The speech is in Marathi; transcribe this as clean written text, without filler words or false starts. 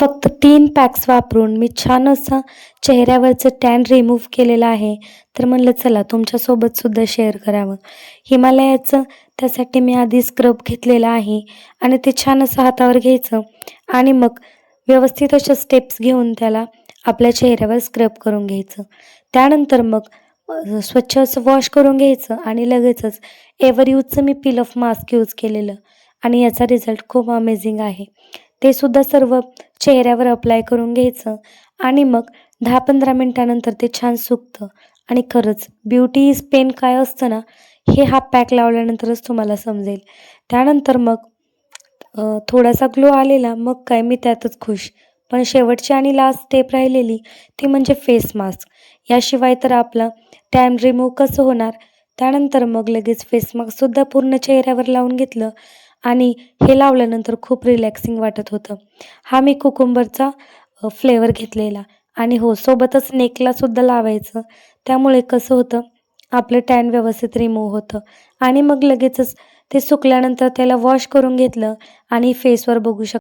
फक्त 3 पॅक्स वापरून मी छान असं चेहऱ्यावरचं टॅन रिमूव्ह केलेलं आहे. तर म्हणलं चला तुमच्यासोबतसुद्धा शेअर करावं. हिमालयाचं त्यासाठी मी आधी स्क्रब घेतलेला आहे आणि ते छान असं हातावर घ्यायचं आणि मग व्यवस्थित अशा स्टेप्स घेऊन त्याला आपल्या चेहऱ्यावर स्क्रब करून घ्यायचं. त्यानंतर मग स्वच्छ असं वॉश करून घ्यायचं आणि लगेचच ever यूजचं me peel of mask use केलेलं आणि याचा रिझल्ट खूप अमेझिंग आहे. ते सुद्धा सर्व चेहऱ्यावर अप्लाय करून घ्यायचं आणि मग 10-15 मिनिटानंतर ते छान सुकतं आणि खरंच ब्युटी इज पेन काय असतं ना, हे हा पॅक लावल्यानंतरच तुम्हाला समजेल. त्यानंतर मग थोडासा ग्लो आलेला, मग काय मी त्यातच खुश. पण शेवटची आणि लास्ट स्टेप राहिलेली ती म्हणजे फेस मास्क. याशिवाय तर आपलं टॅन रिमूव्ह कसं होणार? त्यानंतर मग लगेच फेस मास्कसुद्धा पूर्ण चेहऱ्यावर लावून घेतलं आणि हे लावल्यानंतर खूप रिलॅक्सिंग वाटत होतं. हा मी कुकुंबरचा फ्लेवर घेतलेला आणि हो सोबतच नेकलासुद्धा लावायचं. त्यामुळे कसं होतं आपलं टॅन व्यवस्थित रिमूव्ह होतं आणि मग लगेचच ते सुकल्यानंतर त्याला वॉश करून घेतलं आणि फेसवर बघू शकता